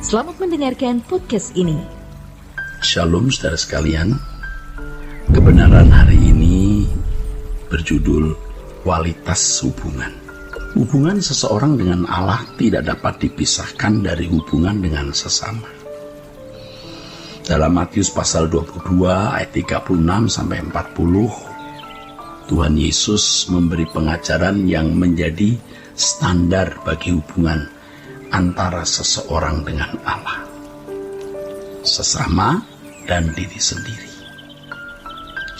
Selamat mendengarkan podcast ini. Shalom saudara sekalian. Kebenaran hari ini berjudul kualitas hubungan. Hubungan seseorang dengan Allah tidak dapat dipisahkan dari hubungan dengan sesama. Dalam Matius pasal 22 ayat 36 sampai 40, Tuhan Yesus memberi pengajaran yang menjadi standar bagi hubungan antara seseorang dengan Allah, sesama dan diri sendiri.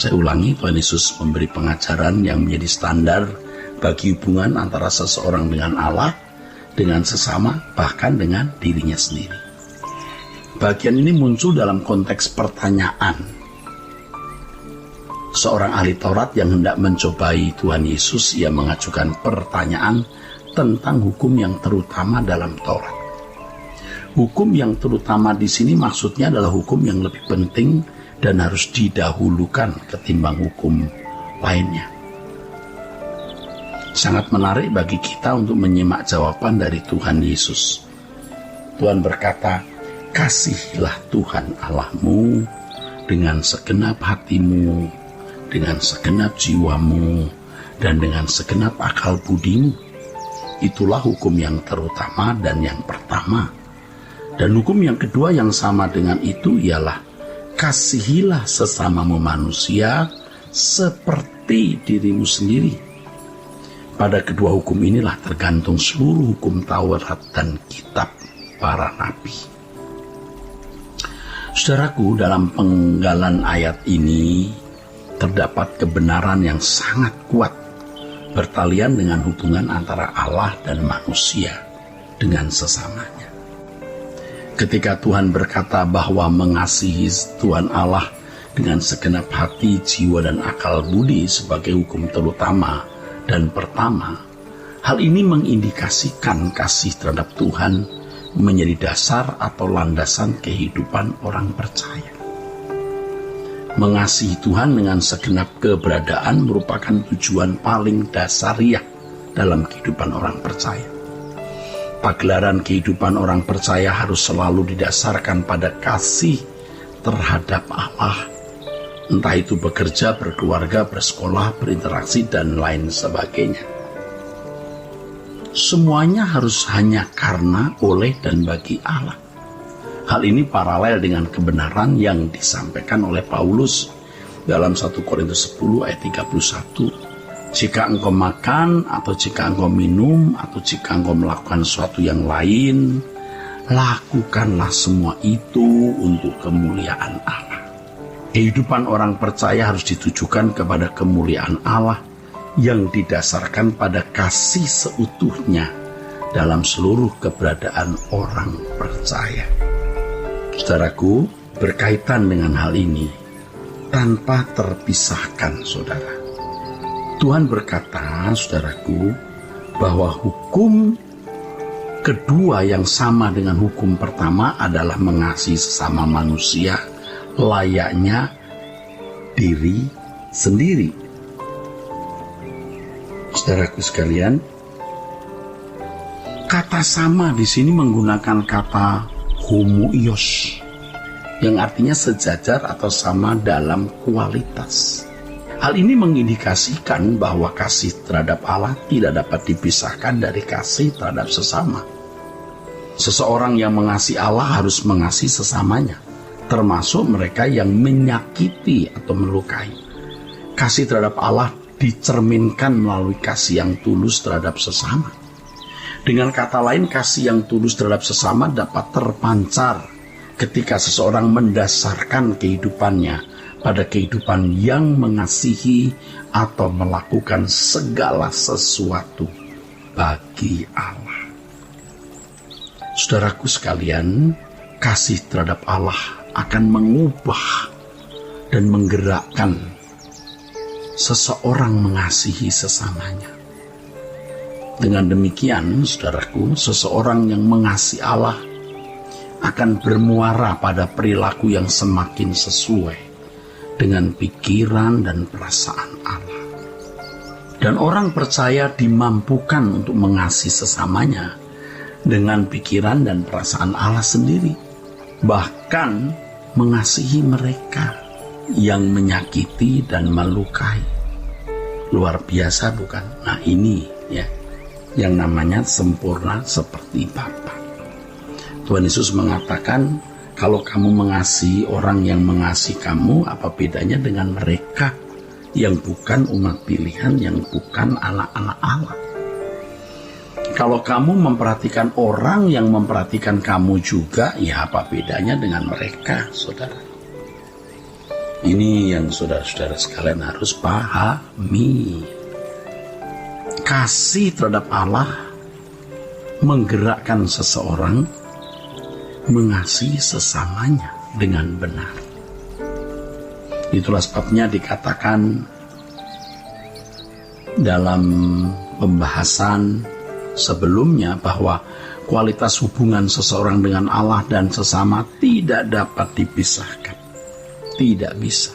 Saya ulangi, Tuhan Yesus memberi pengajaran yang menjadi standar bagi hubungan antara seseorang dengan Allah, dengan sesama, bahkan dengan dirinya sendiri. Bagian ini muncul dalam konteks pertanyaan. Seorang ahli Taurat yang hendak mencobai Tuhan Yesus, ia mengajukan pertanyaan tentang hukum yang terutama dalam Taurat. Hukum yang terutama di sini maksudnya adalah hukum yang lebih penting dan harus didahulukan ketimbang hukum lainnya. Sangat menarik bagi kita untuk menyimak jawaban dari Tuhan Yesus. Tuhan berkata, "Kasihilah Tuhan Allahmu dengan segenap hatimu, dengan segenap jiwamu, dan dengan segenap akal budimu." Itulah hukum yang terutama dan yang pertama. Dan hukum yang kedua yang sama dengan itu ialah kasihilah sesamamu manusia seperti dirimu sendiri. Pada kedua hukum inilah tergantung seluruh hukum Taurat dan kitab para nabi. Saudaraku, dalam penggalan ayat ini terdapat kebenaran yang sangat kuat bertalian dengan hubungan antara Allah dan manusia dengan sesamanya. Ketika Tuhan berkata bahwa mengasihi Tuhan Allah dengan segenap hati, jiwa, dan akal budi sebagai hukum terutama dan pertama, hal ini mengindikasikan kasih terhadap Tuhan menjadi dasar atau landasan kehidupan orang percaya. Mengasihi Tuhan dengan segenap keberadaan merupakan tujuan paling dasariah dalam kehidupan orang percaya. Pagelaran kehidupan orang percaya harus selalu didasarkan pada kasih terhadap Allah. Entah itu bekerja, berkeluarga, bersekolah, berinteraksi, dan lain sebagainya. Semuanya harus hanya karena, oleh, dan bagi Allah. Hal ini paralel dengan kebenaran yang disampaikan oleh Paulus dalam 1 Korintus 10 ayat 31. Jika engkau makan, atau jika engkau minum, atau jika engkau melakukan sesuatu yang lain, lakukanlah semua itu untuk kemuliaan Allah. Kehidupan orang percaya harus ditujukan kepada kemuliaan Allah yang didasarkan pada kasih seutuhnya dalam seluruh keberadaan orang percaya. Saudaraku, berkaitan dengan hal ini, tanpa terpisahkan saudara, Tuhan berkata, saudaraku, bahwa hukum kedua yang sama dengan hukum pertama adalah mengasihi sesama manusia layaknya diri sendiri. Saudaraku sekalian, kata sama di sini menggunakan kata homoios, yang artinya sejajar atau sama dalam kualitas. Hal ini mengindikasikan bahwa kasih terhadap Allah tidak dapat dipisahkan dari kasih terhadap sesama. Seseorang yang mengasihi Allah harus mengasihi sesamanya, termasuk mereka yang menyakiti atau melukai. Kasih terhadap Allah dicerminkan melalui kasih yang tulus terhadap sesama. Dengan kata lain, kasih yang tulus terhadap sesama dapat terpancar ketika seseorang mendasarkan kehidupannya pada kehidupan yang mengasihi atau melakukan segala sesuatu bagi Allah. Saudaraku sekalian, kasih terhadap Allah akan mengubah dan menggerakkan seseorang mengasihi sesamanya. Dengan demikian, saudaraku, seseorang yang mengasihi Allah akan bermuara pada perilaku yang semakin sesuai dengan pikiran dan perasaan Allah. Dan orang percaya dimampukan untuk mengasihi sesamanya dengan pikiran dan perasaan Allah sendiri. Bahkan mengasihi mereka yang menyakiti dan melukai. Luar biasa bukan? Nah ini ya, yang namanya sempurna seperti Bapa. Tuhan Yesus mengatakan, kalau kamu mengasihi orang yang mengasihi kamu, apa bedanya dengan mereka yang bukan umat pilihan, yang bukan anak-anak Allah? Kalau kamu memperhatikan orang yang memperhatikan kamu juga, ya apa bedanya dengan mereka, saudara? Ini yang saudara-saudara sekalian harus pahami. Kasih terhadap Allah menggerakkan seseorang mengasihi sesamanya dengan benar. Itulah sebabnya dikatakan dalam pembahasan sebelumnya bahwa kualitas hubungan seseorang dengan Allah dan sesama tidak dapat dipisahkan. Tidak bisa.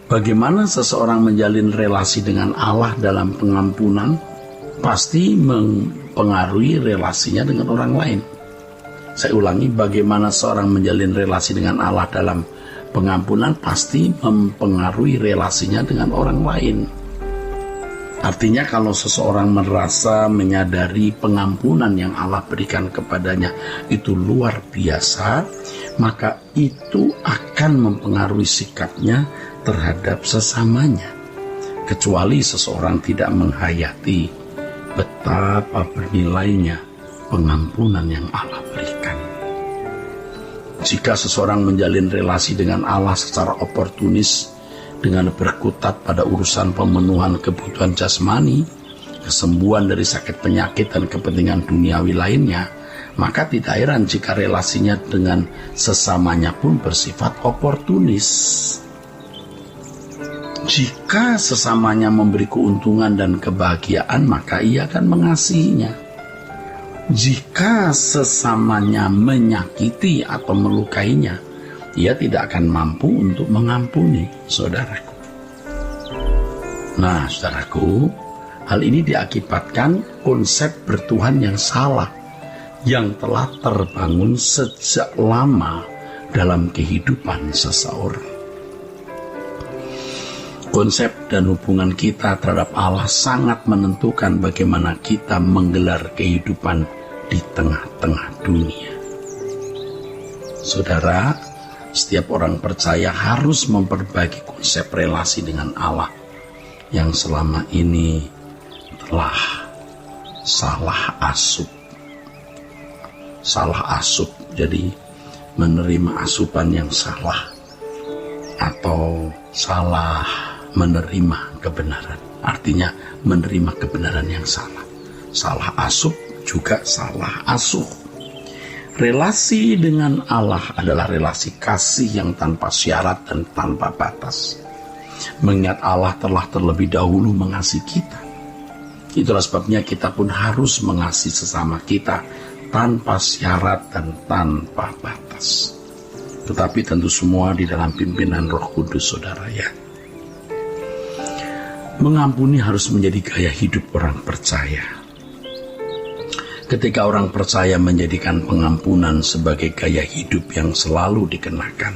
Bagaimana seseorang menjalin relasi dengan Allah dalam pengampunan pasti mempengaruhi relasinya dengan orang lain. Saya ulangi, bagaimana seorang menjalin relasi dengan Allah dalam pengampunan pasti mempengaruhi relasinya dengan orang lain. Artinya kalau seseorang merasa menyadari pengampunan yang Allah berikan kepadanya itu luar biasa, maka itu akan mempengaruhi sikapnya terhadap sesamanya. Kecuali seseorang tidak menghayati betapa bernilainya pengampunan yang Allah berikan. Jika seseorang menjalin relasi dengan Allah secara oportunis, dengan berkutat pada urusan pemenuhan kebutuhan jasmani, kesembuhan dari sakit penyakit dan kepentingan duniawi lainnya, maka tidak heran jika relasinya dengan sesamanya pun bersifat oportunis. Jika sesamanya memberi keuntungan dan kebahagiaan, maka ia akan mengasihinya. Jika sesamanya menyakiti atau melukainya, ia tidak akan mampu untuk mengampuni, saudaraku. Nah, saudaraku, hal ini diakibatkan konsep bertuhan yang salah, yang telah terbangun sejak lama dalam kehidupan seseorang. Konsep dan hubungan kita terhadap Allah sangat menentukan bagaimana kita menggelar kehidupan di tengah-tengah dunia. Saudara, setiap orang percaya harus memperbaiki konsep relasi dengan Allah yang selama ini telah salah asup. Salah asup, jadi menerima asupan yang salah atau salah menerima kebenaran. Artinya menerima kebenaran yang salah. Salah asup juga salah asuh. Relasi dengan Allah adalah relasi kasih yang tanpa syarat dan tanpa batas. Mengingat Allah telah terlebih dahulu mengasihi kita. Itulah sebabnya kita pun harus mengasihi sesama kita tanpa syarat dan tanpa batas. Tetapi tentu semua di dalam pimpinan Roh Kudus, saudara ya. Mengampuni harus menjadi gaya hidup orang percaya. Ketika orang percaya menjadikan pengampunan sebagai gaya hidup yang selalu dikenakan,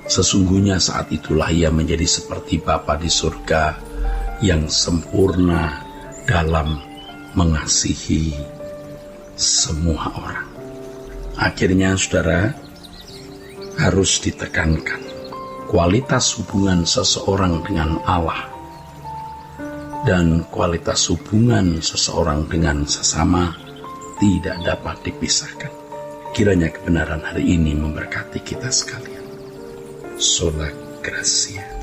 sesungguhnya saat itulah ia menjadi seperti Bapa di surga yang sempurna dalam mengasihi semua orang. Akhirnya, saudara, harus ditekankan kualitas hubungan seseorang dengan Allah dan kualitas hubungan seseorang dengan sesama tidak dapat dipisahkan. Kiranya kebenaran hari ini memberkati kita sekalian. Sola Gracia.